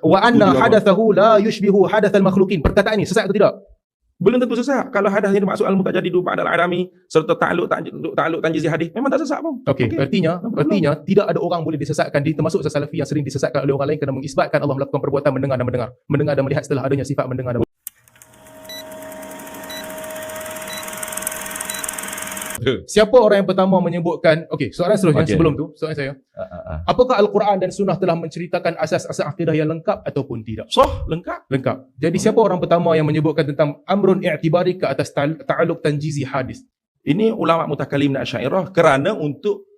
wa anna hadathahu la yushbihu hadatsal makhluqin. Perkataan ini sesat atau tidak? Belum tentu sesat. Kalau hadas ini maksud al-mutajaddidu ba'dal adami serta ta'alluq tanjizi hadis, memang tak sesat pun. Okey, artinya tidak ada orang boleh disesatkan, termasuk salafi yang sering disesatkan oleh orang lain kerana mengisbatkan Allah melakukan perbuatan mendengar dan melihat setelah adanya sifat mendengar dan Siapa orang yang pertama menyebutkan, okey, soalan seterusnya sebelum tu, soalan saya. Apakah Al-Quran dan Sunnah telah menceritakan asas-asas akidah yang lengkap ataupun tidak? Lengkap. Jadi siapa orang pertama yang menyebutkan tentang amrun i'tibari ke atas ta'alluq tanjizi hadis? Ini ulama mutakallim dan Asy'ariyah kerana untuk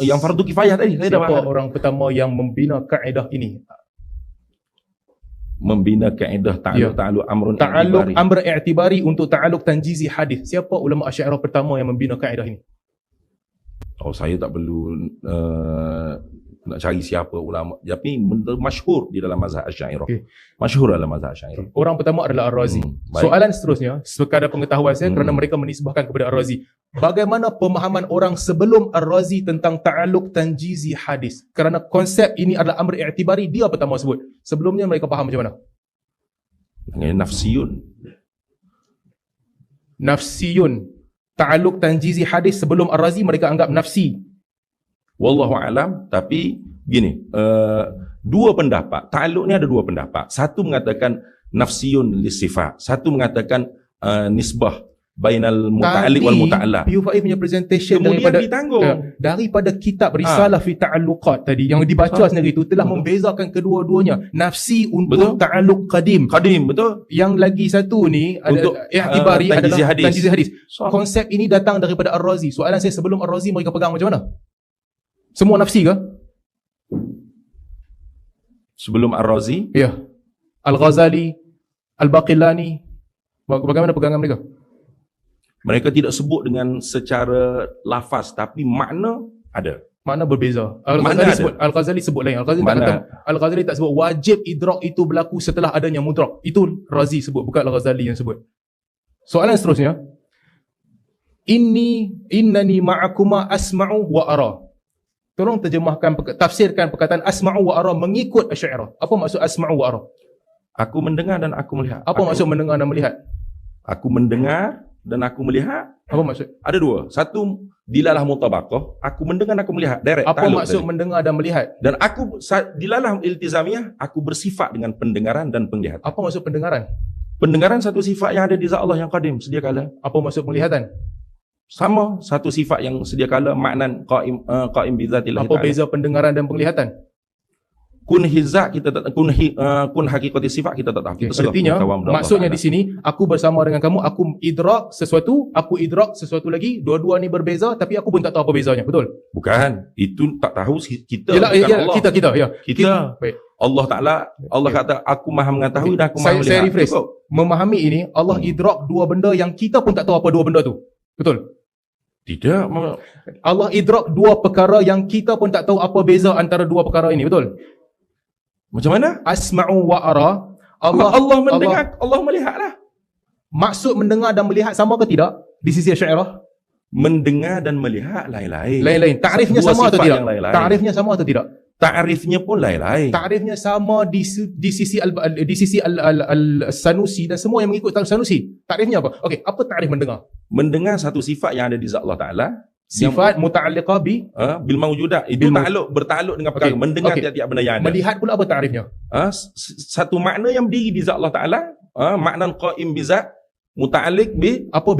yang fardu kifayah tadi. Siapa orang pertama yang membina kaedah ini? Membina kaedah ta'alluq amr i'tibari untuk ta'alluq tanjizi hadis. Siapa ulama Asy'ariyah pertama yang membina kaedah ini? Saya tak perlu nak cari siapa ulama, tapi masyhur di dalam mazhab Asy'ariyah. Masyhur dalam mazhab Asy'ariyah. Orang pertama adalah Ar-Razi. Soalan seterusnya, sekadar pengetahuan saya kerana mereka menisbahkan kepada Ar-Razi. Bagaimana pemahaman orang sebelum Ar-Razi tentang ta'alluq tanjizi hadis? Kerana konsep ini adalah amr i'tibari, dia pertama sebut. Sebelumnya mereka faham macam mana? Nafsiyun. Ta'alluq tanjizi hadis sebelum Ar-Razi mereka anggap nafsi. Wallahu alam, tapi gini, dua pendapat. Ta'alluq ni ada dua pendapat. Satu mengatakan nafsiyun lisifat, satu mengatakan nisbah bainal muta'alliq wal muta'alla. PUFI punya presentation kemudian ditanggung daripada kitab Risalah fi Ta'alluqat tadi yang dibaca sendiri itu telah membezakan kedua-duanya. Nafsi untuk ta'alluq qadim, betul. Yang lagi satu ni untuk i'tibari adalah tanjizi hadis. Konsep ini datang daripada Ar-Razi. Soalan saya, sebelum Ar-Razi mereka pegang macam mana? Semua nafsi ke? Sebelum Ar-Razi? Ya. Al-Ghazali, Al-Baqillani, bagaimana pegangan mereka? Mereka tidak sebut dengan secara lafaz, tapi makna ada. Makna berbeza. Al-Ghazali sebut lain. Al-Ghazali tak sebut wajib idrak itu berlaku setelah adanya mudrak. Itu Razi sebut, bukan Al-Ghazali yang sebut. Soalan seterusnya. Innani ma'akuma asma'u wa ara. Tolong terjemahkan, tafsirkan perkataan asma'u wa ara mengikut Asy'ariyah. Apa maksud asma'u wa ara? Aku mendengar dan aku melihat. Apa maksud mendengar dan melihat? Aku mendengar dan aku melihat. Apa maksud? Ada dua. Satu, dilalah mutabaqah, aku mendengar dan aku melihat. Direct. Apa maksud tadi mendengar dan melihat? Dan aku dilalah iltizamiyah, aku bersifat dengan pendengaran dan penglihatan. Apa maksud pendengaran? Pendengaran satu sifat yang ada di zat Allah yang qadim sedia kala. Apa maksud penglihatan? Sama, satu sifat yang sedia kala, maknan qaim bi zatillah. Apa beza pendengaran dan penglihatan? Kun hizat kita tak, kun hakikati sifat kita tak tahu. Artinya maksudnya di sini, aku bersama dengan kamu, aku idrak sesuatu lagi, dua-dua ni berbeza tapi aku pun tak tahu apa bezanya, betul? Bukan, itu tak tahu kita. Yalah, Allah. Kita. Baik. Allah Ta'ala, Allah kata aku maha mengetahui dan aku maha melihat. Saya rephrase. Memahami ini, Allah idrak dua benda yang kita pun tak tahu apa dua benda tu. Betul? Tidak. Allah idrak dua perkara yang kita pun tak tahu apa beza antara dua perkara ini, betul? Macam mana? Asma'u wa ara. Allah mendengar, Allah melihatlah. Maksud mendengar dan melihat sama ke tidak di sisi Asy'ariyah? Mendengar dan melihat lain-lain. Lain-lain. Ta'rifnya sama atau tidak? Ta'rifnya sama atau tidak? Ta'rifnya pun lain-lain. Ta'rifnya sama di sisi Al-Sanusi dan semua yang mengikut Sanusi. Ta'rifnya apa? Okey, apa ta'rif mendengar? Mendengar satu sifat yang ada di zat Allah Ta'ala. Sifat muta'alliqah bil mawjudat. Itu bertakluk dengan perkara. Mendengar tiap-tiap benda yang ada. Melihat pula apa ta'rifnya? Satu makna yang berdiri di zat Allah Ta'ala. Maknan qaim bi zat muta'alliq bi. Apa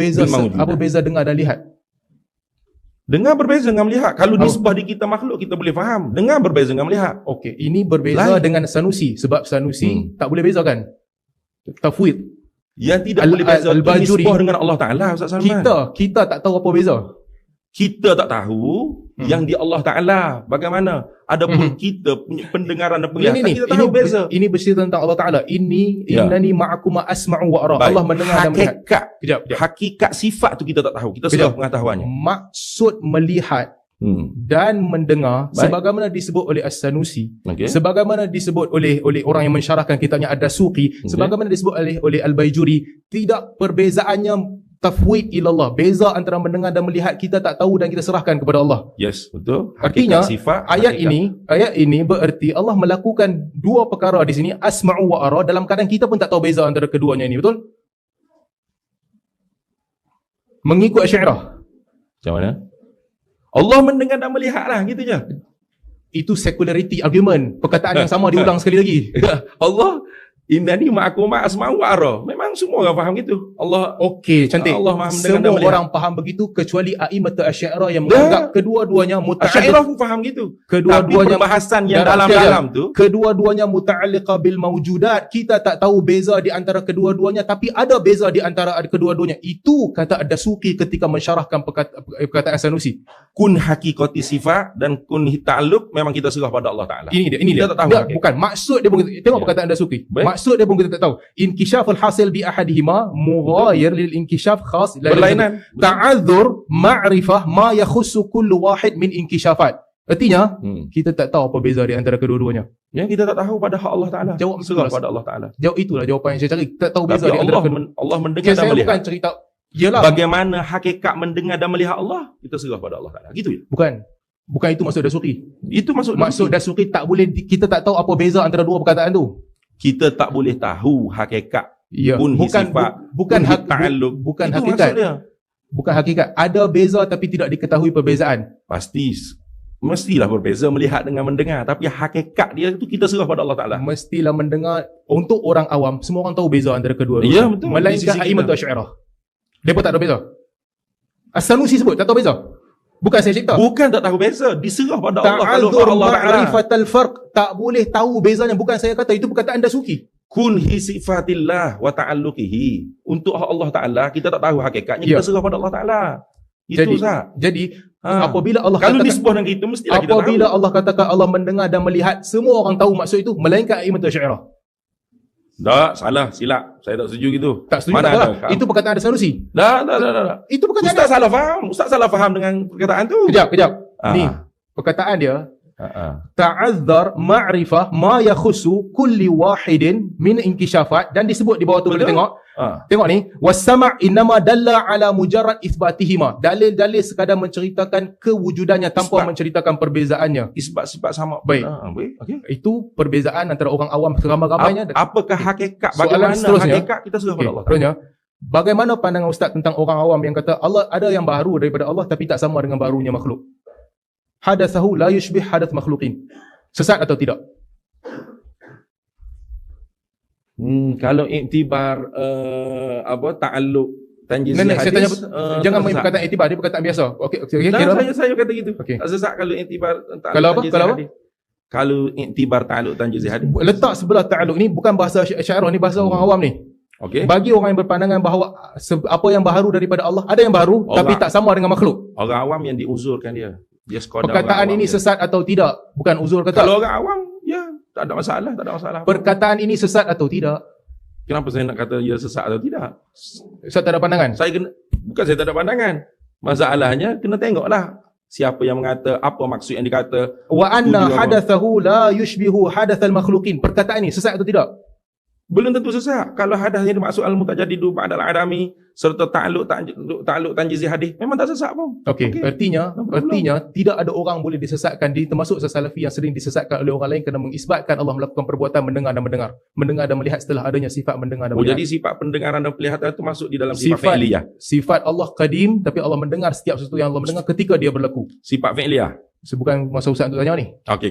beza dengar dan lihat? Dengar berbeza dengan melihat. Kalau nisbah di kita makhluk, kita boleh faham. Dengar berbeza dengan melihat. Okey, ini berbeza dengan Sanusi. Sebab Sanusi tak boleh bezakan. Tafwid. Yang tidak boleh beza nisbah dengan Allah Ta'ala, Ustaz Salman. Kita tak tahu apa beza. Kita tak tahu yang di Allah Ta'ala bagaimana. Adapun kita punya pendengaran dan penglihatan, kita tahu beza. Ini bercerita tentang Allah Ta'ala. Innani ma'akuma asma'u wa ara. Allah mendengar dan melihat. Hakikat sifat tu kita tak tahu. Kita sudah pengetahuannya. Maksud melihat dan mendengar, sebagaimana disebut oleh As-Sanusi, sebagaimana disebut oleh orang yang mensyarahkan kitabnya Ad-Dasuqi, sebagaimana disebut oleh Al-Baijuri, tidak perbezaannya tafwid ilallah, beza antara mendengar dan melihat kita tak tahu dan kita serahkan kepada Allah. Yes, betul. Artinya sifat, ayat ini bererti Allah melakukan dua perkara di sini, asma'u wa ara, dalam keadaan kita pun tak tahu beza antara keduanya ini, betul? Mengikut Asy'ariyah. Macam mana? Allah mendengar dan melihat lah, gitu je. Itu secularity argument, perkataan yang sama diulang sekali lagi. Allah innani ma'akum asma'u wa ara. Memang semua orang faham gitu. Allah okey, cantik. Allah Maha mendengar dan semua melihat. orang faham begitu kecuali a'immatul Asy'ariyah yang menganggap kedua-duanya Asy'ariyah pun faham gitu. Kedua-duanya tapi perbahasan yang dalam-dalam tu, kedua-duanya muta'alliqa bil mawjudat. Kita tak tahu beza di antara kedua-duanya, tapi ada beza di antara kedua-duanya. Itu kata Ad-Dasuqi ketika mensyarahkan perkataan Sanusi. kun hakikati sifat dan kun ta'alluq memang kita serah pada Allah Ta'ala. Ini kita dia. tak tahu. Tak, bukan. Maksud dia pun tengok perkataan Ad-Dasuqi. Maksud dia pun kita tak tahu. Inkishaful hasil bi ahadihima mughayir lil inkishaf khas. Berlainan. Ta'adzur ma'rifah ma yakhussu kullu wahid min inkishafat. Artinya, kita tak tahu apa beza di antara kedua-duanya. Yang kita tak tahu pada hak Allah Ta'ala. Jawab serah pada Allah Ta'ala. Jawab itulah jawapan yang saya cari. Tak tahu beza Tapi di antara kedua. Allah mendengar dan Saya melihat. bukan cerita yalah. Bagaimana hakikat mendengar dan melihat Allah, kita serah pada Allah Ta'ala. Gitu ya? Bukan itu maksud Dasuqi. Itu Maksud Dasuqi tak boleh kita tak tahu apa beza antara dua perkataan tu. kita tak boleh tahu hakikat. Ya, bukan ta'alluq. Bukan Itu hakikat. maksudnya. Bukan hakikat. Ada beza tapi tidak diketahui perbezaan. Mestilah berbeza melihat dengan mendengar, tapi hakikat dia itu kita serah pada Allah Ta'ala. Mestilah mendengar. Untuk orang awam, semua orang tahu beza antara kedua-dua. Ya, betul. Melainkan a'immatul Asy'ariyah. Mereka tak tahu beza. As-Sanusi sebut tak tahu beza. Bukan saya cipta. Bukan tak tahu beza, diserah pada Allah. Kalau Ta'adzur Allah Ta'ala. ma'rifatal farq, tak boleh tahu bezanya. Bukan saya kata, itu perkataan Dasuqi. Kun hi sifatillah wa ta'alluqihi. Untuk Allah Ta'ala kita tak tahu hakikatnya, kita serah pada Allah Ta'ala. Itu sah. Jadi apabila Allah kalau katakan, nisbah dengan kita mestilah kita tahu. apabila Allah katakan Allah mendengar dan melihat, semua orang tahu maksud itu, melainkan a'immatul Asy'ariyah. Tak, salah, silap. Saya tak setuju gitu. Tak setuju. Mana tak ada? Itu perkataan As-Sanusi. Tak. Itu perkataan Ustaz salah faham. Ustaz salah faham dengan perkataan tu. Kejap. Ni perkataan dia. Ta'azzar ma'rifah ma yakhussu kulli wahidin min inkishafat, dan disebut di bawah tu boleh tengok. Tengok ni, was-sama' innama dalla ala mujarrad ithbatihima. Dalil-dalil sekadar menceritakan kewujudannya tanpa menceritakan perbezaannya. Isbat-isbat sama. Baik. Okay. Itu perbezaan antara orang awam seramai-ramainya. Apakah hakikat? Soalan Bagaimana seterusnya, hakikat kita serah pada Allah. Seterusnya, bagaimana pandangan Ustaz tentang orang awam yang kata Allah ada yang baru daripada Allah tapi tak sama dengan barunya makhluk? Hadatsahu la yushbih hadath makhluqin. Sesat atau tidak? Kalau iktibar ta'alluq tanjiz hadis. Saya tanya jangan main perkataan iktibar, dia perkataan biasa. Okey. Saya kata gitu. Okay. Sesat kalau iktibar Kalau apa? Kalau iktibar ta'alluq tanjiz hadis. Letak sebelah ta'alluq ni bukan bahasa Asy'ariyah, ni bahasa orang awam ni. Okey. Bagi orang yang berpandangan bahawa apa yang baru daripada Allah, ada yang baru tapi tak sama dengan makhluk. Orang awam yang diuzurkan dia. Perkataan ini sesat atau tidak? Bukan uzur kata. Kalau orang awam, ya tak ada masalah. Perkataan ini sesat atau tidak? Kenapa saya nak kata dia sesat atau tidak? Saya tak ada pandangan. Bukan saya tak ada pandangan. Masalahnya kena tengoklah siapa yang mengata, apa maksud yang dikata. Wa anna hadatsahu la yushbihu hadatsal makhluqin. Perkataan ini sesat atau tidak? Belum tentu sesat. Kalau hadas yang dimaksud al-mutajaddidu ba'dal adami serta ta'alluq tanjiz hadis, memang tak sesat pun. Okey. Artinya tidak ada orang boleh disesatkan, termasuk salafi yang sering disesatkan oleh orang lain kerana mengisbatkan Allah melakukan perbuatan mendengar dan melihat setelah adanya sifat mendengar dan melihat. Jadi sifat pendengaran dan penglihatan itu masuk di dalam sifat fi'liyah. Sifat Allah qadim, tapi Allah mendengar setiap sesuatu yang Allah mendengar ketika dia berlaku. Sifat fi'liyah. Bukan masa Ustaz untuk tanya ni. Okey.